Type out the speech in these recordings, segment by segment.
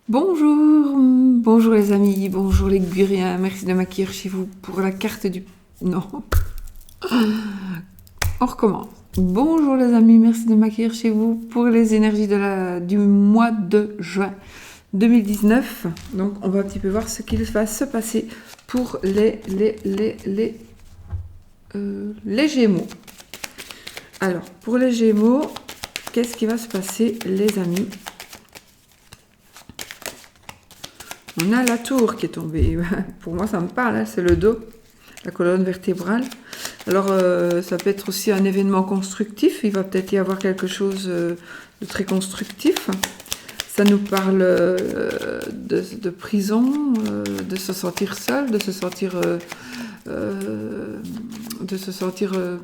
Bonjour, bonjour les amis, bonjour les Guriens, merci de m'accueillir chez vous pour la carte du... Non, on recommence. Bonjour les amis, merci de m'accueillir chez vous pour les énergies du mois de juin 2019. Donc on va un petit peu voir ce qu'il va se passer pour les Gémeaux. Alors, pour les Gémeaux, qu'est-ce qui va se passer les amis? On a la tour qui est tombée. Pour moi, ça me parle, hein, c'est le dos, la colonne vertébrale. Alors, ça peut être aussi un événement constructif. Il va peut-être y avoir quelque chose de très constructif. Ça nous parle de prison, de se sentir seul, de se sentir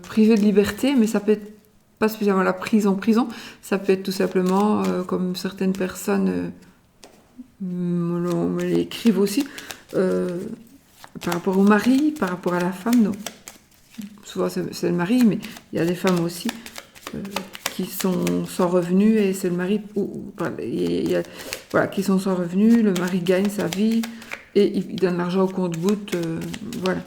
privé de liberté. Mais ça peut être pas spécialement la prison. Ça peut être tout simplement, comme certaines personnes... me l'écrivent aussi, par rapport au mari, par rapport à la femme. Donc, souvent c'est le mari, mais il y a des femmes aussi qui sont sans revenus et c'est le mari, voilà, qui sont sans revenus, le mari gagne sa vie et il donne l'argent au compte-gouttes, voilà.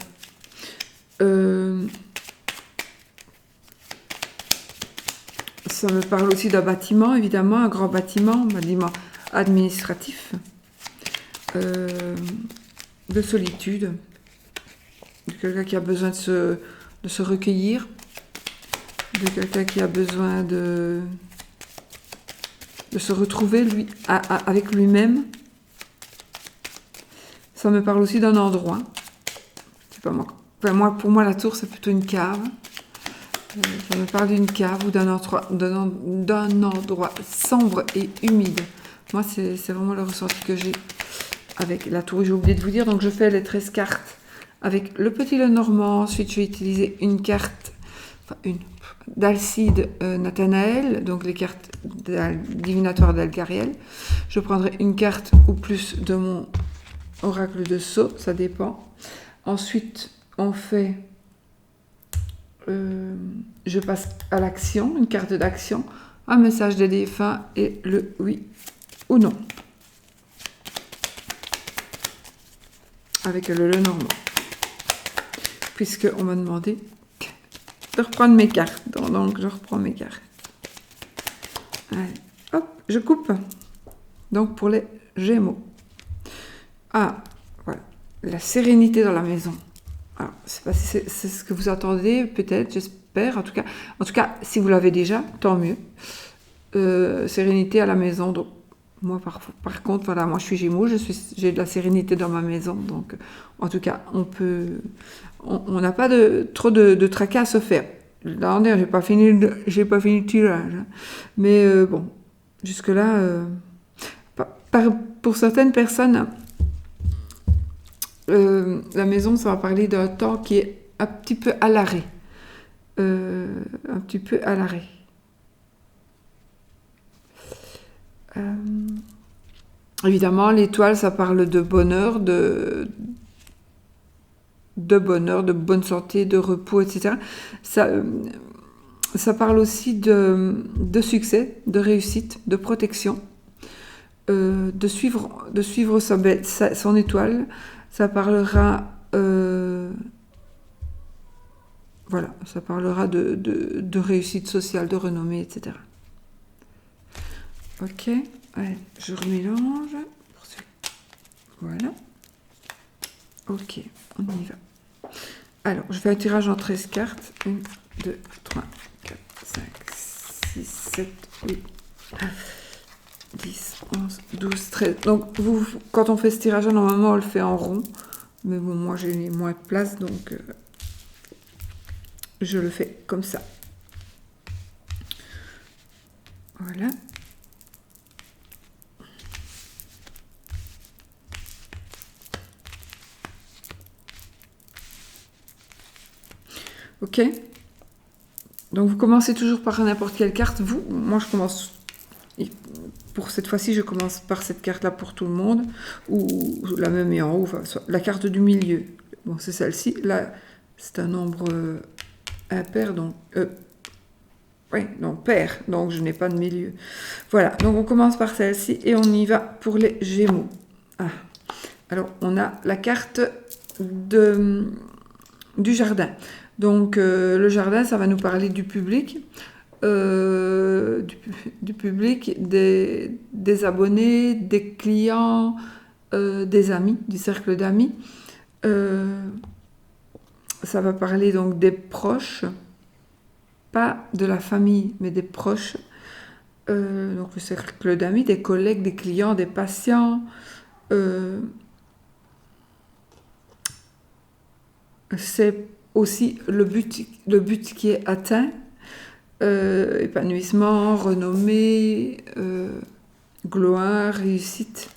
Ça me parle aussi d'un bâtiment, évidemment, un grand bâtiment administratif, de solitude, de quelqu'un qui a besoin de se recueillir, de quelqu'un qui a besoin de se retrouver avec lui-même. Ça me parle aussi d'un endroit. C'est pas moi. Enfin, pour moi, la tour, c'est plutôt une cave. Ça me parle d'une cave ou d'un endroit sombre et humide. Moi, c'est vraiment le ressenti que j'ai avec la tour. J'ai oublié de vous dire, donc je fais les 13 cartes avec le petit Lenormand. Ensuite, je vais utiliser une carte, d'Alcide Nathanaël, donc les cartes divinatoires d'Algariel. Je prendrai une carte ou plus de mon oracle de Sceaux, ça dépend. Ensuite, on fait... je passe à l'action, une carte d'action, un message des défunts et le oui ou non. Avec le Lenormand. Puisqu'on m'a demandé de reprendre mes cartes. Donc, je reprends mes cartes. Allez, hop, je coupe. Donc, pour les Gémeaux. Ah, voilà. La sérénité dans la maison. Alors, je ne sais pas si c'est ce que vous attendez, peut-être, j'espère. En tout cas, si vous l'avez déjà, tant mieux. Sérénité à la maison. Donc, moi, par contre, voilà, moi, je suis Gémeaux, j'ai de la sérénité dans ma maison. Donc, en tout cas, on n'a pas trop de tracas à se faire. Là, j'ai pas fini le tirage. Hein. Mais bon, jusque-là, pour certaines personnes, la maison, ça va parler d'un temps qui est un petit peu à l'arrêt. Un petit peu à l'arrêt. Évidemment, l'étoile, ça parle de bonheur, de bonheur, de bonne santé, de repos, etc. Ça parle aussi de succès, de réussite, de protection, de suivre son étoile. Ça parlera, voilà, ça parlera de réussite sociale, de renommée, etc. Ok, allez, je remélange. Voilà. Ok, on y va. Alors, je fais un tirage en 13 cartes. 1, 2, 3, 4, 5, 6, 7, 8, 9, 10, 11, 12, 13. Donc, quand on fait ce tirage, normalement, on le fait en rond. Mais bon, moi, j'ai moins de place, donc je le fais comme ça. Voilà. Ok. Donc vous commencez toujours par n'importe quelle carte. Moi je commence, pour cette fois-ci je commence par cette carte là pour tout le monde, ou la même est en haut, enfin, la carte du milieu. Bon, c'est celle-ci. Là c'est un nombre impair, donc Oui, donc paire, donc je n'ai pas de milieu. Voilà, donc on commence par celle-ci et on y va pour les Gémeaux. Ah. Alors, on a la carte du jardin. Donc, le jardin, ça va nous parler du public, du public, des abonnés, des clients, des amis, du cercle d'amis. Ça va parler donc des proches, pas de la famille, mais des proches. Donc le cercle d'amis, des collègues, des clients, des patients. C'est aussi le but qui est atteint. Épanouissement, renommée, gloire, réussite.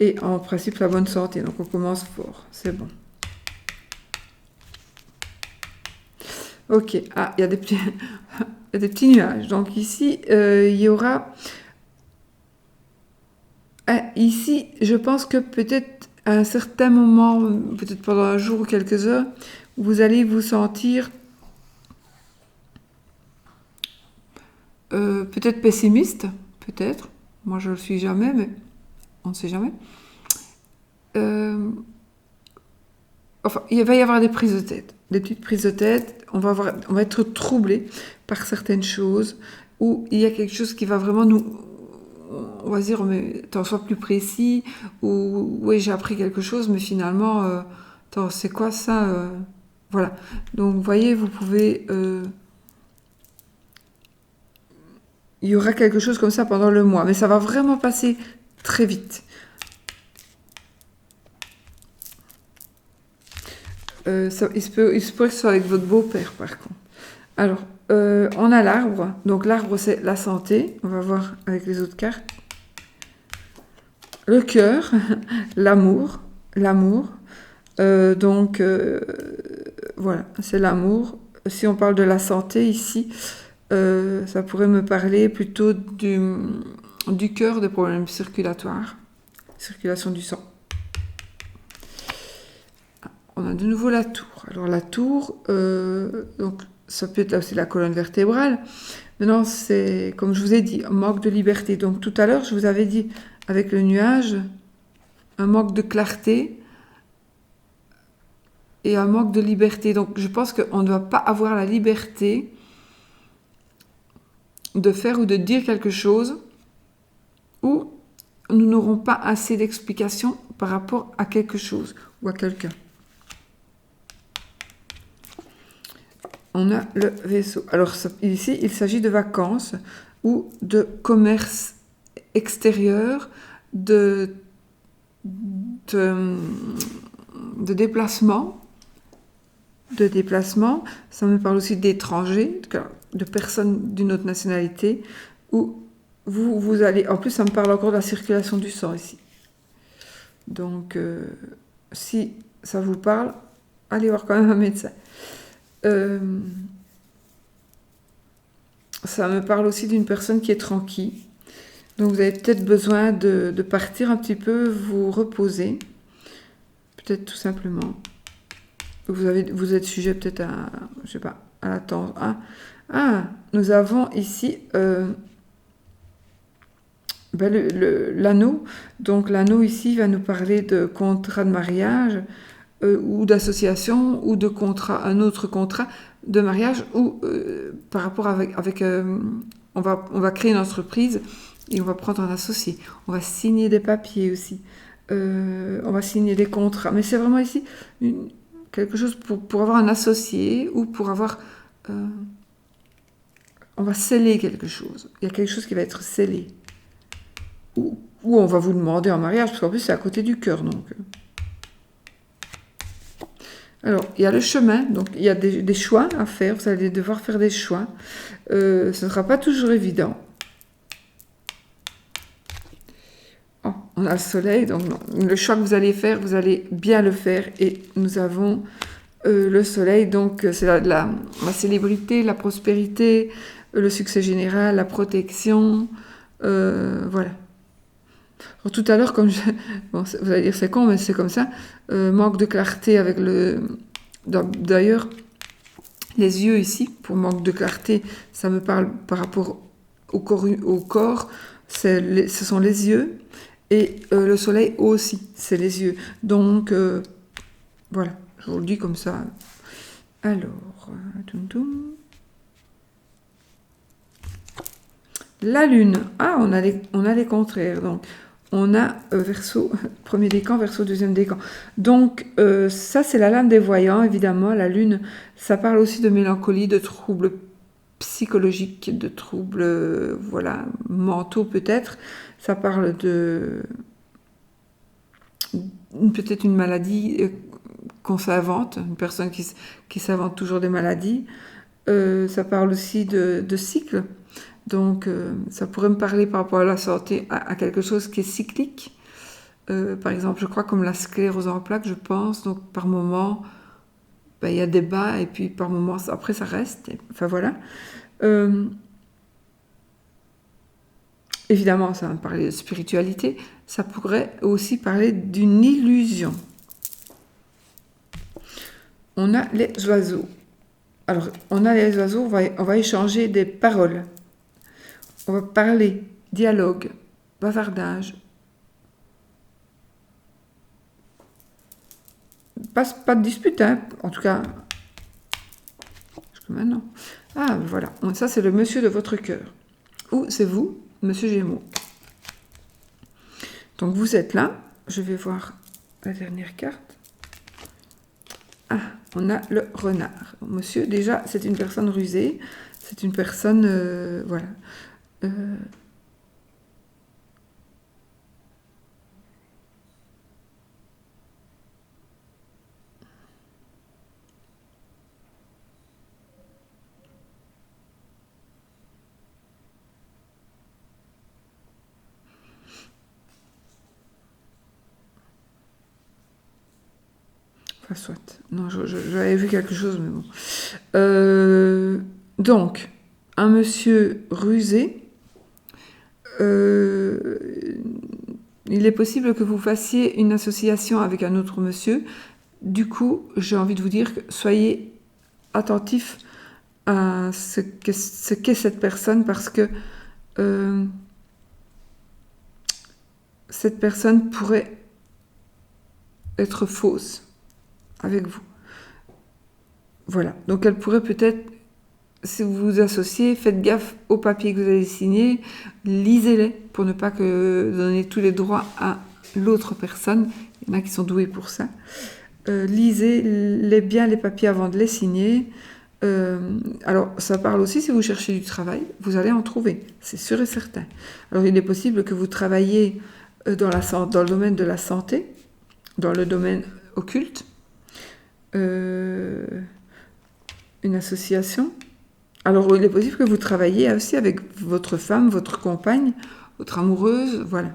Et en principe, la bonne santé. Donc on commence fort, c'est bon. Ok, ah, il y a des petits nuages. Donc ici, il y aura... ici, je pense que peut-être à un certain moment, peut-être pendant un jour ou quelques heures, vous allez vous sentir peut-être pessimiste, peut-être. Moi, je ne le suis jamais, mais on ne sait jamais. Enfin, il va y avoir des prises de tête, des petites prises de tête. On va être troublé par certaines choses, où il y a quelque chose qui va vraiment nous... On va se dire, mais t'en sois plus précis, ou oui, j'ai appris quelque chose, mais finalement, c'est quoi ça Voilà. Donc, vous voyez, vous pouvez... il y aura quelque chose comme ça pendant le mois, mais ça va vraiment passer très vite. Il se pourrait que ce soit avec votre beau-père, par contre. Alors, on a l'arbre. Donc, l'arbre, c'est la santé. On va voir avec les autres cartes. Le cœur, l'amour. Donc, voilà, c'est l'amour. Si on parle de la santé ici, ça pourrait me parler plutôt du cœur, des problèmes circulatoires, circulation du sang. On a de nouveau la tour. Alors la tour, donc ça peut être là aussi la colonne vertébrale. Maintenant, c'est, comme je vous ai dit, un manque de liberté. Donc tout à l'heure, je vous avais dit, avec le nuage, un manque de clarté et un manque de liberté. Donc je pense qu'on ne doit pas avoir la liberté de faire ou de dire quelque chose où nous n'aurons pas assez d'explications par rapport à quelque chose ou à quelqu'un. On a le vaisseau. Alors ici, il s'agit de vacances ou de commerce extérieur, de déplacement. Ça me parle aussi d'étrangers, de personnes d'une autre nationalité, où vous allez... En plus, ça me parle encore de la circulation du sang ici. Donc, si ça vous parle, allez voir quand même un médecin. Ça me parle aussi d'une personne qui est tranquille. Donc vous avez peut-être besoin de partir un petit peu, vous reposer. Peut-être tout simplement. Vous êtes sujet peut-être à, je sais pas, à l'attente. Nous avons ici l'anneau. Donc l'anneau ici va nous parler de contrat de mariage, ou d'association, ou de contrat, un autre contrat de mariage, ou par rapport avec on va créer une entreprise et on va prendre un associé. On va signer des papiers aussi. On va signer des contrats. Mais c'est vraiment ici quelque chose pour avoir un associé ou pour avoir... on va sceller quelque chose. Il y a quelque chose qui va être scellé. Ou on va vous demander en mariage, parce qu'en plus c'est à côté du cœur, donc... Alors, il y a le chemin, donc il y a des choix à faire, vous allez devoir faire des choix. Ce ne sera pas toujours évident. Oh, on a le soleil, donc non. Le choix que vous allez faire, vous allez bien le faire. Et nous avons le soleil, donc c'est la célébrité, la prospérité, le succès général, la protection, voilà. Alors, tout à l'heure, comme bon, vous allez dire c'est con, mais c'est comme ça, manque de clarté avec le... D'ailleurs, Les yeux ici, pour manque de clarté, ça me parle par rapport au corps, ce sont les yeux. Et le soleil aussi, c'est les yeux. Donc, voilà, je vous le dis comme ça. Alors, la lune. Ah, on a les contraires. Donc, on a Verseau, premier décan, Verseau, deuxième décan. Donc, ça, c'est la lame des voyants, évidemment. La lune, ça parle aussi de mélancolie, de troubles psychologiques, de troubles, voilà, mentaux peut-être. Ça parle de peut-être une maladie qu'on s'invente, une personne qui s'invente toujours des maladies. Ça parle aussi de cycle. Donc, ça pourrait me parler par rapport à la santé, à quelque chose qui est cyclique. Par exemple, je crois comme la sclérose en plaques, je pense. Donc, par moment, ben, y a des bas et puis par moment, après, ça reste. Enfin, voilà. Évidemment, ça va me parler de spiritualité. Ça pourrait aussi parler d'une illusion. On a les oiseaux. Alors, on a les oiseaux, on va échanger des paroles. On va parler dialogue, bavardage. Pas de dispute, hein, en tout cas. Jusque maintenant. Ah, voilà. Ça, c'est le monsieur de votre cœur. Ou c'est vous, monsieur Gémeaux. Donc, vous êtes là. Je vais voir la dernière carte. Ah, on a le renard. Monsieur, déjà, c'est une personne rusée. C'est une personne, voilà. Enfin, soit. Non, j'avais vu quelque chose, mais bon. Donc, un monsieur rusé. Il est possible que vous fassiez une association avec un autre monsieur. Du coup, j'ai envie de vous dire que soyez attentifs à ce qu'est cette personne, parce que cette personne pourrait être fausse avec vous. Voilà. Donc, elle pourrait peut-être, si vous vous associez, faites gaffe aux papiers que vous allez signer, lisez-les pour ne pas donner tous les droits à l'autre personne. Il y en a qui sont doués pour ça. Lisez bien les papiers avant de les signer. Alors, ça parle aussi, si vous cherchez du travail, vous allez en trouver, c'est sûr et certain. Alors, il est possible que vous travaillez dans le domaine de la santé, dans le domaine occulte, une association. Alors, il est possible que vous travailliez aussi avec votre femme, votre compagne, votre amoureuse, voilà.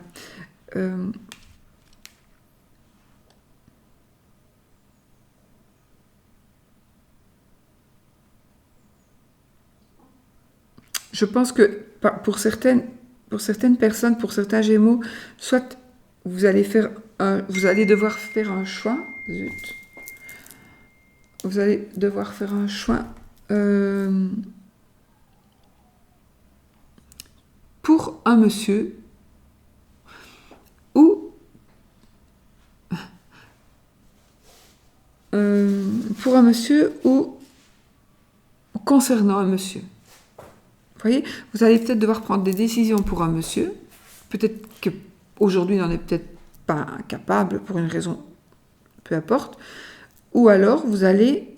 Je pense que pour certaines personnes, pour certains Gémeaux, soit vous allez devoir faire un choix. Zut. Vous allez devoir faire un choix pour un monsieur ou concernant un monsieur. Vous voyez, vous allez peut-être devoir prendre des décisions pour un monsieur. Peut-être qu'aujourd'hui, il n'en est peut-être pas incapable pour une raison, peu importe. Ou alors, vous allez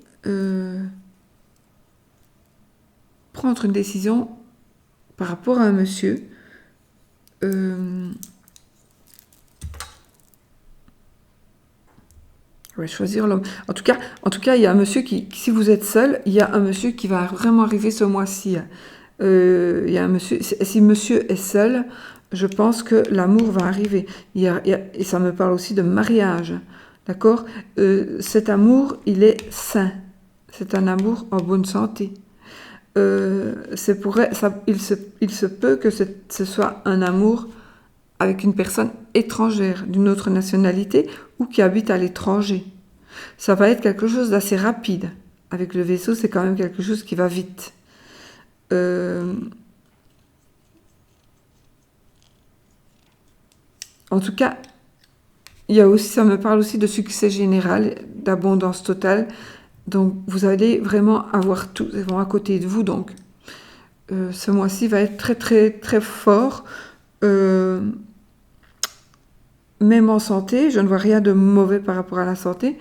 prendre une décision par rapport à un monsieur. Ouais, choisir l'homme. En tout cas, il y a un monsieur si vous êtes seul, il y a un monsieur qui va vraiment arriver ce mois-ci. Il y a un monsieur, si monsieur est seul, je pense que l'amour va arriver. Et ça me parle aussi de mariage. D'accord ? Cet amour, il est sain. C'est un amour en bonne santé. Il se peut que ce soit un amour avec une personne étrangère, d'une autre nationalité, ou qui habite à l'étranger. Ça va être quelque chose d'assez rapide. avec le vaisseau, c'est quand même quelque chose qui va vite. En tout cas, ça me parle aussi de succès général, d'abondance totale. Donc, vous allez vraiment avoir tout, c'est vraiment à côté de vous. Donc, ce mois-ci va être très, très, très fort. Même en santé, je ne vois rien de mauvais par rapport à la santé.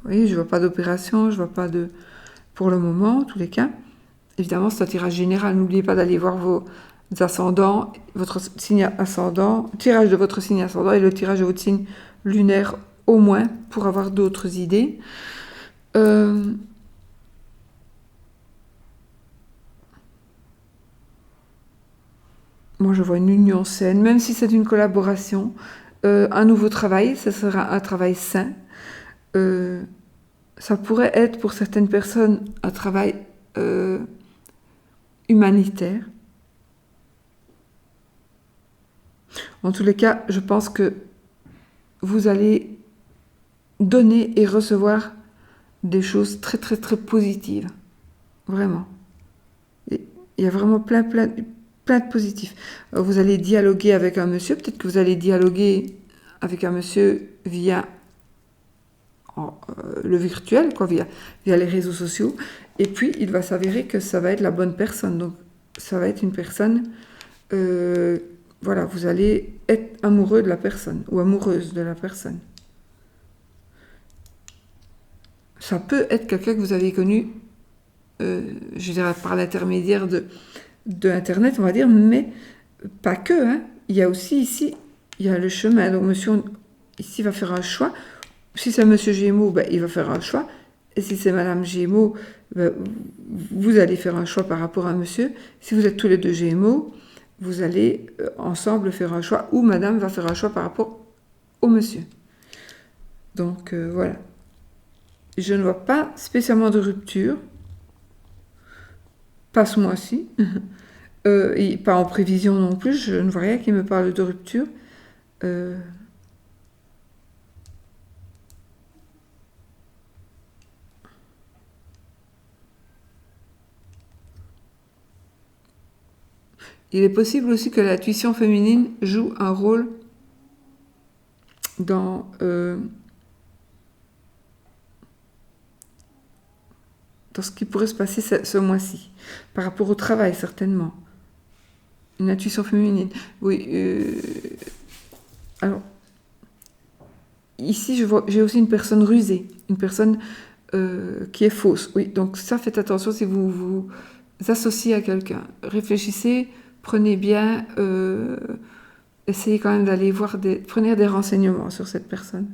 Oui, je ne vois pas d'opération, je ne vois pas de... Pour le moment, en tous les cas. Évidemment, c'est un tirage général. N'oubliez pas d'aller voir vos ascendants, votre signe ascendant, tirage de votre signe ascendant et le tirage de votre signe lunaire au moins, pour avoir d'autres idées. Moi, je vois une union saine, même si c'est une collaboration. Un nouveau travail, ce sera un travail sain. Ça pourrait être pour certaines personnes un travail humanitaire. En tous les cas, je pense que vous allez donner et recevoir des choses très très très positives. Vraiment. Il y a vraiment plein de positifs. Vous allez dialoguer avec un monsieur, peut-être que vous allez dialoguer avec un monsieur via le virtuel, quoi, via les réseaux sociaux. Et puis, il va s'avérer que ça va être la bonne personne. Donc, ça va être une personne... voilà, vous allez être amoureux de la personne ou amoureuse de la personne. Ça peut être quelqu'un que vous avez connu, je dirais par l'intermédiaire de Internet, on va dire, mais pas que. Hein. Il y a aussi ici, il y a le chemin. Donc, monsieur, ici, va faire un choix. Si c'est monsieur Gémeaux, ben, il va faire un choix. Et si c'est madame Gémeaux, ben, vous allez faire un choix par rapport à monsieur. Si vous êtes tous les deux Gémeaux, vous allez ensemble faire un choix, ou madame va faire un choix par rapport au monsieur. Donc, voilà. Je ne vois pas spécialement de rupture. Pas ce mois-ci. Et pas en prévision non plus. Je ne vois rien qui me parle de rupture. Il est possible aussi que l'intuition féminine joue un rôle dans ce qui pourrait se passer ce mois-ci, par rapport au travail certainement. Une intuition féminine. Oui. Alors, ici, j'ai aussi une personne rusée, une personne qui est fausse. Oui, donc ça, faites attention si vous vous associez à quelqu'un. Réfléchissez, prenez bien, essayez quand même d'aller voir prenez des renseignements sur cette personne.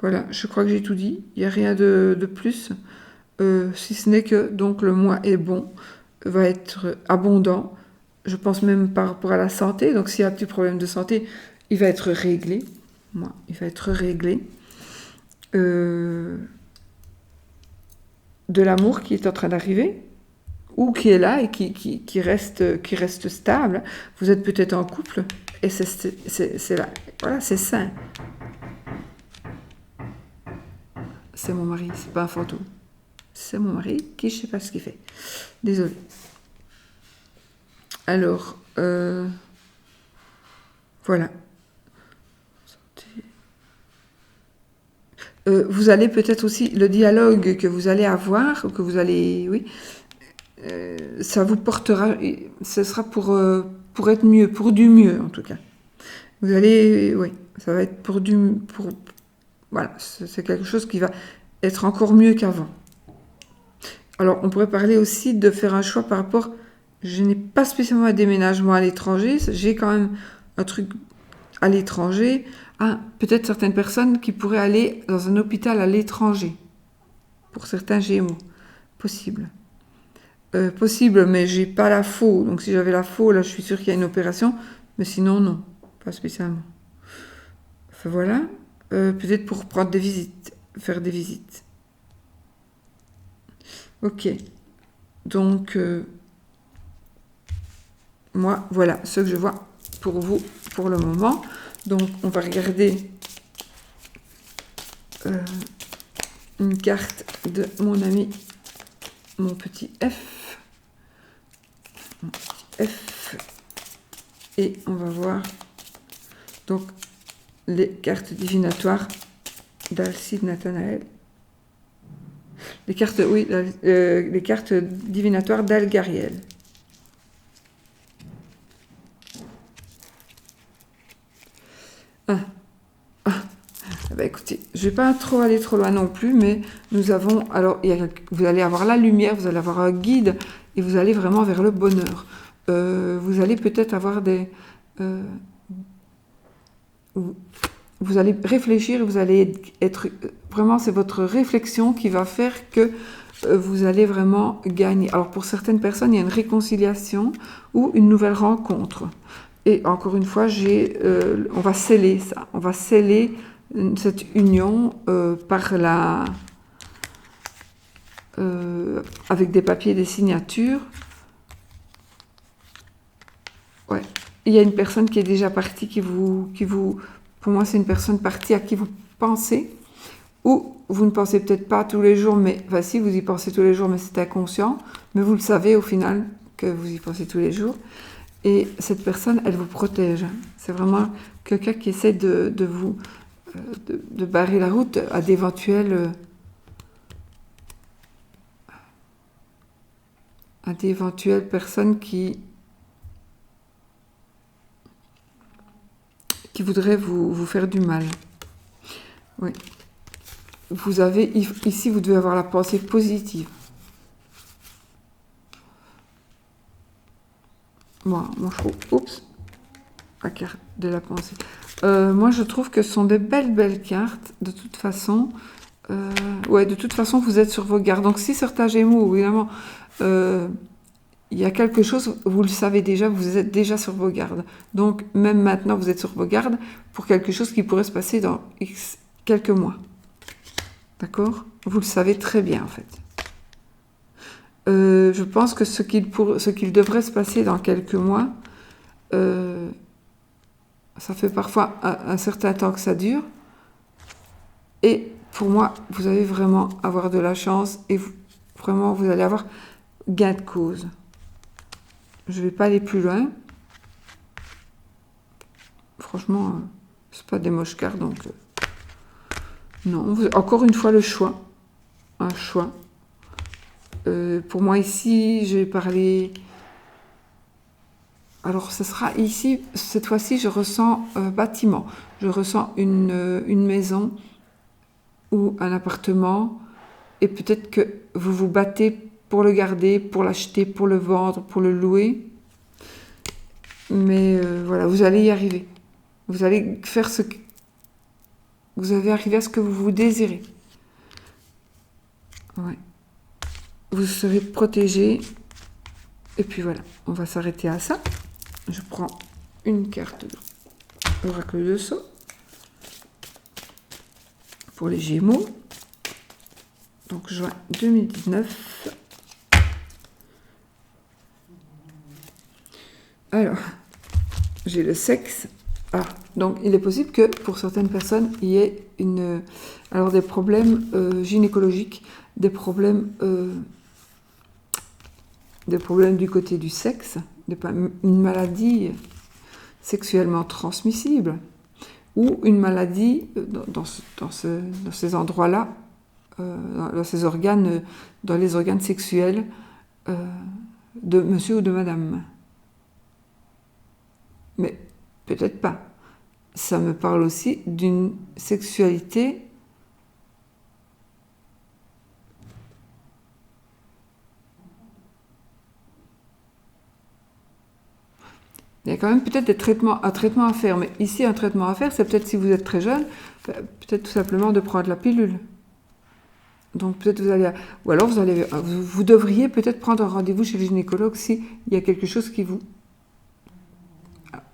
Voilà, je crois que j'ai tout dit. Il n'y a rien de plus, si ce n'est que donc le mois est bon, va être abondant. Je pense même par rapport à la santé. Donc s'il y a un petit problème de santé, il va être réglé. Il va être réglé. De l'amour qui est en train d'arriver, ou qui est là et qui reste stable. Vous êtes peut-être en couple, et c'est là. Voilà, c'est sain. C'est mon mari, c'est pas un fantôme. C'est mon mari qui, je sais pas ce qu'il fait. Désolée. Alors, voilà. Vous allez peut-être aussi, le dialogue que vous allez avoir, que vous allez, oui, ça vous portera, ce sera pour être mieux, pour du mieux en tout cas. Vous allez, oui, ça va être voilà, c'est quelque chose qui va être encore mieux qu'avant. Alors, on pourrait parler aussi de faire un choix par rapport, je n'ai pas spécialement un déménagement à l'étranger, j'ai quand même un truc à l'étranger. Ah, peut-être certaines personnes qui pourraient aller dans un hôpital à l'étranger, pour certains Gémeaux, possible. Possible, mais j'ai pas la faux, donc si j'avais la faux, là je suis sûre qu'il y a une opération, mais sinon non, pas spécialement. Enfin voilà, peut-être pour prendre des visites, faire des visites. Ok, donc moi, voilà ce que je vois pour vous pour le moment. Donc, on va regarder une carte de mon ami, mon petit F. Mon petit F. Et on va voir donc les cartes divinatoires d'Alcide Nathanaël. Les cartes, oui, les cartes divinatoires d'Algariel. Bah écoutez, je ne vais pas trop aller trop loin non plus, mais nous avons... Alors, vous allez avoir la lumière, vous allez avoir un guide, et vous allez vraiment vers le bonheur. Vous allez peut-être avoir des... vous allez réfléchir, vous allez être... Vraiment, c'est votre réflexion qui va faire que vous allez vraiment gagner. Alors, pour certaines personnes, il y a une réconciliation ou une nouvelle rencontre. Et encore une fois, on va sceller ça. On va sceller cette union par avec des papiers, des signatures. Ouais. Il y a une personne qui est déjà partie, pour moi, c'est une personne partie à qui vous pensez, ou vous ne pensez peut-être pas tous les jours, mais, enfin si, vous y pensez tous les jours, mais c'est inconscient, mais vous le savez au final que vous y pensez tous les jours. Et cette personne, elle vous protège. C'est vraiment quelqu'un qui essaie de vous de barrer la route à d'éventuelles personnes qui voudraient vous faire du mal. Oui. Vous avez ici, vous devez avoir la pensée positive. Moi je trouve, oups, la carte de la pensée. Moi, je trouve que ce sont des belles cartes. De toute façon, ouais, de toute façon, vous êtes sur vos gardes. Donc, si certains Gémeaux, évidemment, il y a quelque chose, vous le savez déjà, vous êtes déjà sur vos gardes. Donc, même maintenant, vous êtes sur vos gardes pour quelque chose qui pourrait se passer dans quelques mois. D'accord? Vous le savez très bien, en fait. Je pense que ce qu'il devrait se passer dans quelques mois, ça fait parfois un certain temps que ça dure. Et pour moi, vous allez vraiment avoir de la chance et vraiment, vous allez avoir gain de cause. Je ne vais pas aller plus loin. Franchement, c'est pas des moches cartes, donc... non, encore une fois, le choix. Un choix. Pour moi, ici, je vais parler... Alors, ce sera ici, cette fois-ci, je ressens bâtiment. Je ressens une maison ou un appartement. Et peut-être que vous vous battez pour le garder, pour l'acheter, pour le vendre, pour le louer. Mais voilà, vous allez y arriver. Vous allez faire ce que... Vous allez arriver à ce que vous désirez. Ouais. Vous serez protégé. Et puis voilà, on va s'arrêter à ça. Je prends une carte de l'oracle de Sceaux pour les Gémeaux. Donc juin 2019. Alors, j'ai le sexe. Ah, donc il est possible que pour certaines personnes, il y ait des problèmes gynécologiques, des problèmes du côté du sexe, une maladie sexuellement transmissible, ou une maladie dans ces endroits-là, dans ces organes, dans les organes sexuels de monsieur ou de madame. Mais peut-être pas. Ça me parle aussi d'une sexualité il y a quand même peut-être un traitement à faire. Mais ici, un traitement à faire, c'est peut-être si vous êtes très jeune, peut-être tout simplement de prendre la pilule. Donc peut-être ou alors vous devriez peut-être prendre un rendez-vous chez le gynécologue s'il y a quelque chose qui vous...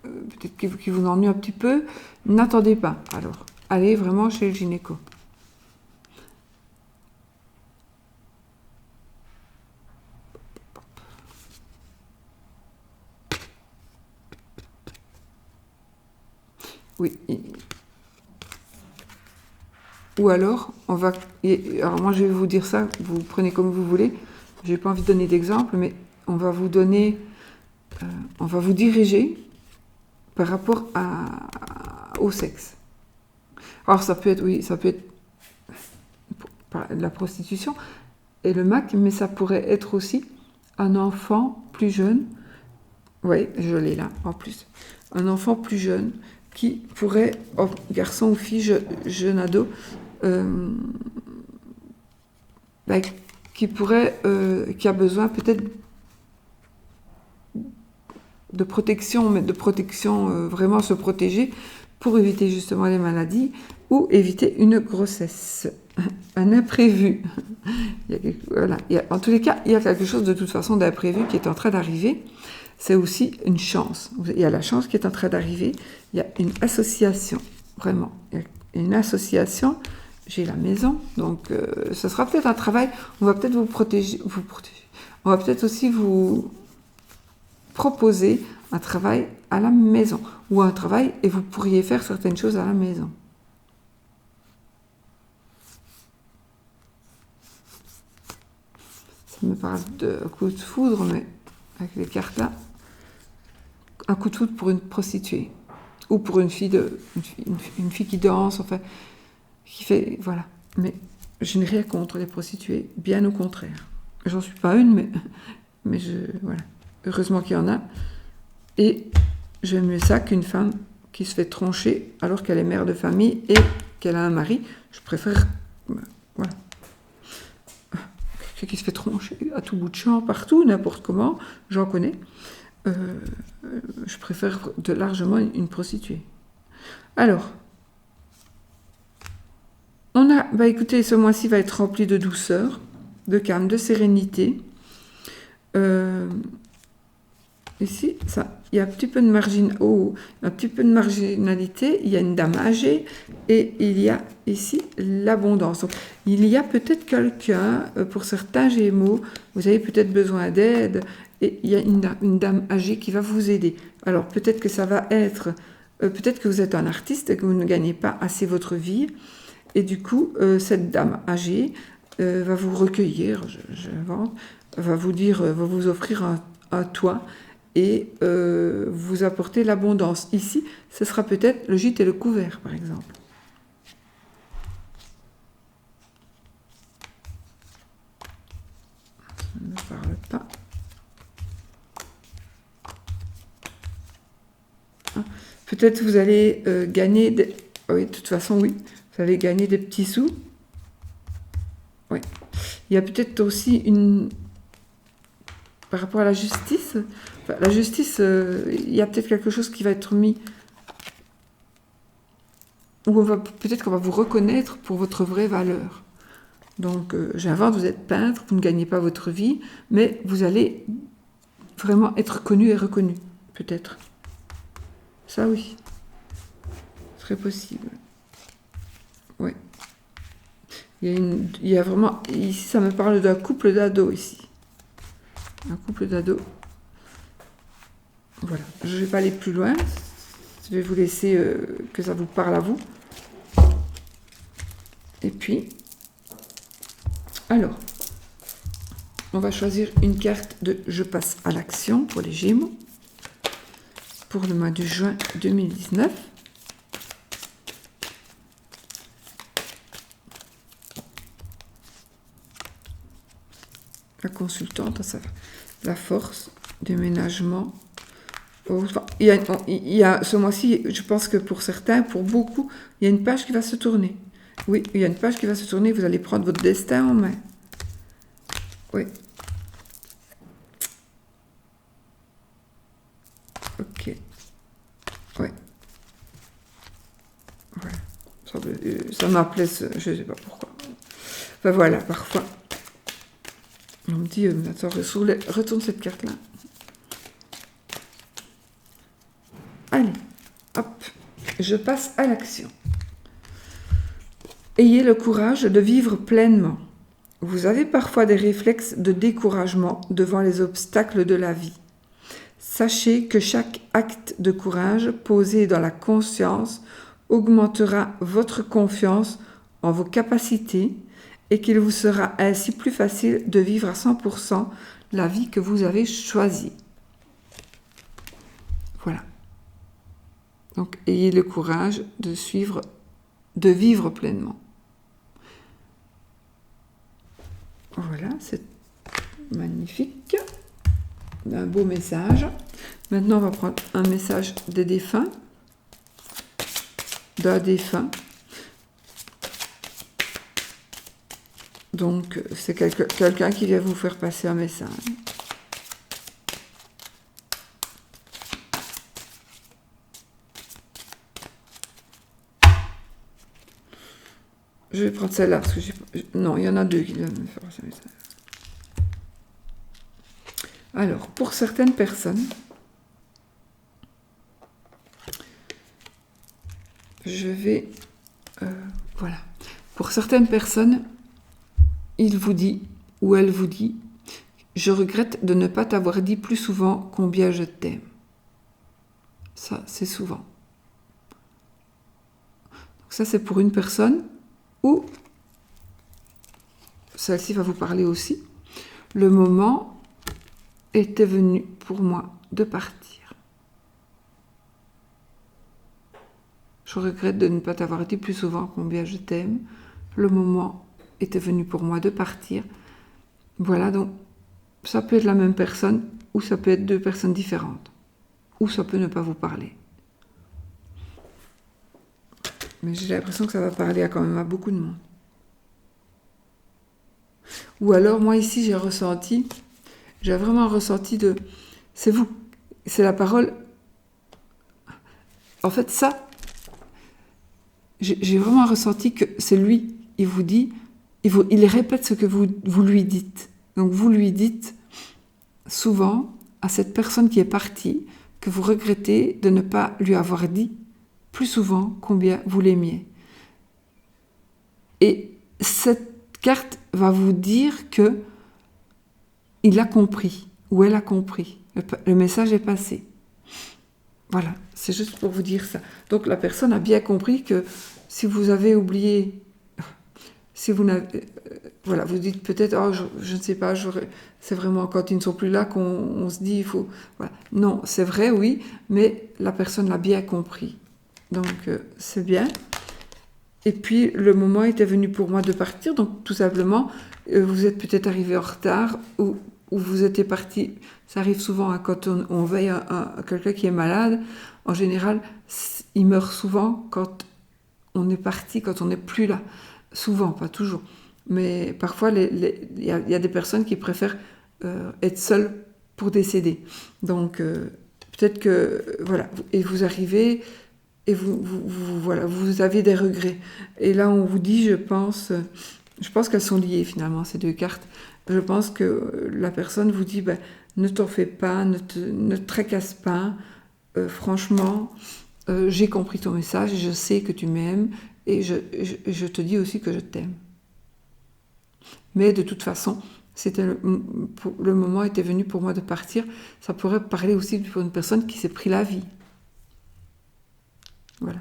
peut-être qui vous ennuie un petit peu. N'attendez pas, alors. Allez vraiment chez le gynéco. oui. Ou alors, alors moi je vais vous dire ça, vous prenez comme vous voulez. Je n'ai pas envie de donner d'exemple, mais on va vous donner, on va vous diriger par rapport au sexe. Alors ça peut être, oui, ça peut être la prostitution et le MAC, mais ça pourrait être aussi un enfant plus jeune. Oui, je l'ai là en plus. Un enfant plus jeune qui pourrait, garçon ou fille, jeune ado, qui a besoin peut-être de protection, mais de protection, vraiment se protéger pour éviter justement les maladies ou éviter une grossesse, un imprévu. En tous les cas, il y a quelque chose de toute façon d'imprévu qui est en train d'arriver. C'est aussi une chance. Il y a la chance qui est en train d'arriver. Il y a une association, vraiment. Il y a une association. J'ai la maison, donc ce sera peut-être un travail. On va peut-être vous protéger. On va peut-être aussi vous proposer un travail à la maison ou un travail et vous pourriez faire certaines choses à la maison. Ça me parle de coup de foudre, mais avec les cartes là, un coup de foudre pour une prostituée ou pour une fille qui danse, enfin, qui fait, voilà. Mais je n'ai rien contre les prostituées, bien au contraire. J'en suis pas une, mais voilà. Heureusement qu'il y en a. Et j'aime mieux ça qu'une femme qui se fait troncher alors qu'elle est mère de famille et qu'elle a un mari. Je préfère, voilà. Quelqu'un qui se fait troncher à tout bout de champ, partout, n'importe comment, j'en connais. Je préfère largement une prostituée. Alors, écoutez, ce mois-ci va être rempli de douceur, de calme, de sérénité. Ici, il y a un petit peu de marginalité, il y a une dame âgée et il y a ici l'abondance. Donc, il y a peut-être quelqu'un, pour certains Gémeaux, vous avez peut-être besoin d'aide et il y a une dame âgée qui va vous aider. Alors, peut-être que ça va être, peut-être que vous êtes un artiste et que vous ne gagnez pas assez votre vie et du coup, cette dame âgée va vous recueillir, j'invente, va vous offrir un toit et vous apporter l'abondance. Ici, ce sera peut-être le gîte et le couvert, par exemple. Ça ne me parle pas. Peut-être vous allez gagner des... Oui, de toute façon, oui. Vous allez gagner des petits sous. Oui. Il y a peut-être aussi une... Par rapport à la justice, la justice, il y a peut-être quelque chose qui va être mis, où peut-être qu'on va vous reconnaître pour votre vraie valeur. Donc, j'invente, vous êtes peintre, vous ne gagnez pas votre vie, mais vous allez vraiment être connu et reconnu, peut-être. Ça, oui. Très possible. Oui. Il y a vraiment... Ici, ça me parle d'un couple d'ados, ici. Un couple d'ados. Voilà, je ne vais pas aller plus loin. Je vais vous laisser que ça vous parle à vous. Et puis, alors, on va choisir une carte de « Je passe à l'action » pour les Gémeaux, pour le mois de juin 2019. La consultante, ça va. La force, déménagement. Il y a ce mois-ci, je pense que pour certains, pour beaucoup, il y a une page qui va se tourner. Oui, il y a une page qui va se tourner, vous allez prendre votre destin en main. Oui. Ok. Oui. Voilà. Ça m'appelait, je ne sais pas pourquoi. Enfin voilà, parfois. On me dit, attends, retourne cette carte-là. Allez, hop, je passe à l'action. Ayez le courage de vivre pleinement. Vous avez parfois des réflexes de découragement devant les obstacles de la vie. Sachez que chaque acte de courage posé dans la conscience augmentera votre confiance en vos capacités et qu'il vous sera ainsi plus facile de vivre à 100% la vie que vous avez choisie. Voilà. Donc, ayez le courage de vivre pleinement. Voilà, c'est magnifique. Un beau message. Maintenant, on va prendre un message des défunts. D'un défunt. Donc, c'est quelqu'un qui vient vous faire passer un message. Je vais prendre celle-là, parce que non, il y en a deux qui viennent me faire passer un message. Alors, pour certaines personnes, je vais... voilà. Pour certaines personnes, il vous dit, ou elle vous dit, je regrette de ne pas t'avoir dit plus souvent combien je t'aime. Ça, c'est souvent. Donc ça, c'est pour une personne, ou celle-ci va vous parler aussi. Le moment était venu pour moi de partir. Je regrette de ne pas t'avoir dit plus souvent combien je t'aime. Le moment était venu pour moi de partir. Voilà, donc ça peut être la même personne ou ça peut être deux personnes différentes. Ou ça peut ne pas vous parler. Mais j'ai l'impression que ça va parler quand même à beaucoup de monde. Ou alors, moi ici, j'ai vraiment ressenti de... C'est vous, c'est la parole. En fait, ça, j'ai vraiment ressenti que c'est lui, il vous dit, il répète ce que vous lui dites. Donc vous lui dites souvent à cette personne qui est partie que vous regrettez de ne pas lui avoir dit plus souvent combien vous l'aimiez. Et cette carte va vous dire que il a compris, ou elle a compris. Le message est passé. Voilà, c'est juste pour vous dire ça. Donc la personne a bien compris que si vous avez oublié, si vous n'avez... voilà, vous dites peut-être, oh, je ne sais pas, c'est vraiment quand ils ne sont plus là qu'on se dit, il faut... Voilà. Non, c'est vrai, oui, mais la personne l'a bien compris. Donc c'est bien. Et puis le moment était venu pour moi de partir, donc tout simplement, vous êtes peut-être arrivé en retard, ou vous étiez parti. Ça arrive souvent hein, quand on veille à quelqu'un qui est malade. En général, il meurt souvent quand on est parti, quand on n'est plus là. Souvent, pas toujours. Mais parfois, il y a des personnes qui préfèrent être seules pour décéder. Donc, peut-être que, voilà, et vous arrivez, et voilà, vous avez des regrets. Et là, on vous dit, je pense qu'elles sont liées finalement, ces deux cartes. Je pense que la personne vous dit, ne t'en fais pas, ne te tracasse pas, franchement, j'ai compris ton message, je sais que tu m'aimes, et je te dis aussi que je t'aime. Mais de toute façon, le moment était venu pour moi de partir. Ça pourrait parler aussi pour une personne qui s'est pris la vie. Voilà.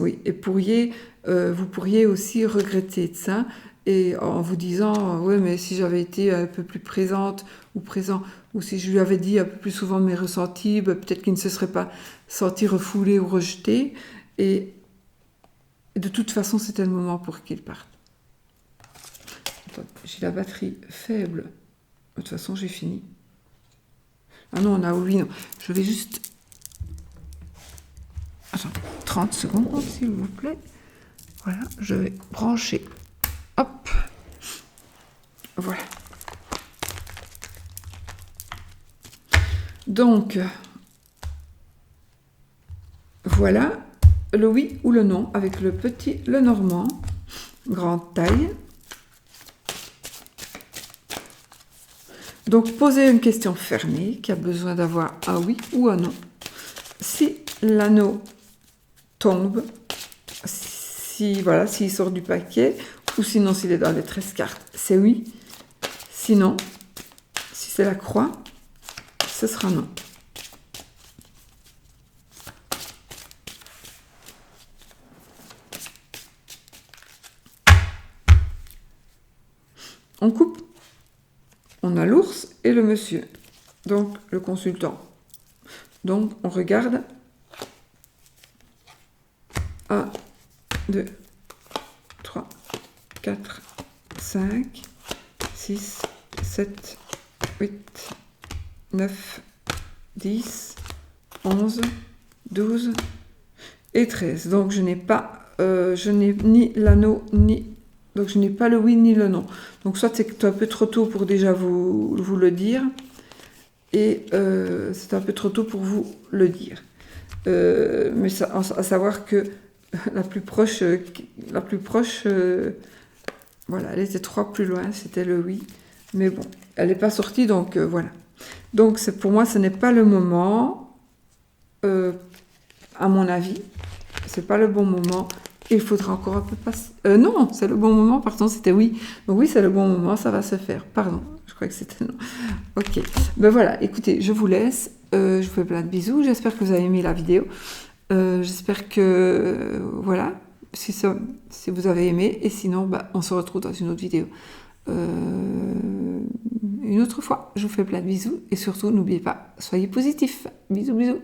Oui, et vous pourriez aussi regretter de ça, et en vous disant, ouais, mais si j'avais été un peu plus présente ou présent, ou si je lui avais dit un peu plus souvent mes ressentis, peut-être qu'il ne se serait pas senti refoulé ou rejeté, et de toute façon, c'était le moment pour qu'il parte. J'ai la batterie faible. De toute façon, j'ai fini. Ah non, on a oublié, non. Je vais juste... Attendez, 30 secondes, s'il vous plaît. Voilà, je vais brancher. Hop. Voilà. Donc, voilà le oui ou le non avec le petit Lenormand, grande taille. Donc, posez une question fermée qui a besoin d'avoir un oui ou un non. Si l'anneau tombe, s'il sort du paquet, ou sinon s'il est dans les 13 cartes, c'est oui. Sinon, c'est la croix, ce sera non. On coupe. On a l'ours et le monsieur, donc le consultant. Donc on regarde. 1, 2, 3, 4, 5, 6, 7, 8, 9, 10, 11, 12 et 13. Donc je n'ai pas, je n'ai ni l'anneau ni... Donc je n'ai pas le oui ni le non. Donc soit c'est un peu trop tôt pour déjà vous le dire, et c'est un peu trop tôt pour vous le dire. Mais ça, à savoir que la plus proche, voilà, elle était 3 plus loin, c'était le oui. Mais bon, elle n'est pas sortie, donc voilà. Donc pour moi, ce n'est pas le moment, à mon avis. C'est pas le bon moment. Il faudra encore un peu passer. Non, c'est le bon moment. Pardon, c'était oui. Donc oui, c'est le bon moment. Ça va se faire. Pardon, je crois que c'était non. Ok. Ben voilà. Écoutez, je vous laisse. Je vous fais plein de bisous. J'espère que vous avez aimé la vidéo. J'espère que voilà. Si vous avez aimé. Et sinon, bah, on se retrouve dans une autre vidéo. Une autre fois. Je vous fais plein de bisous. Et surtout, n'oubliez pas, soyez positifs. Bisous, bisous.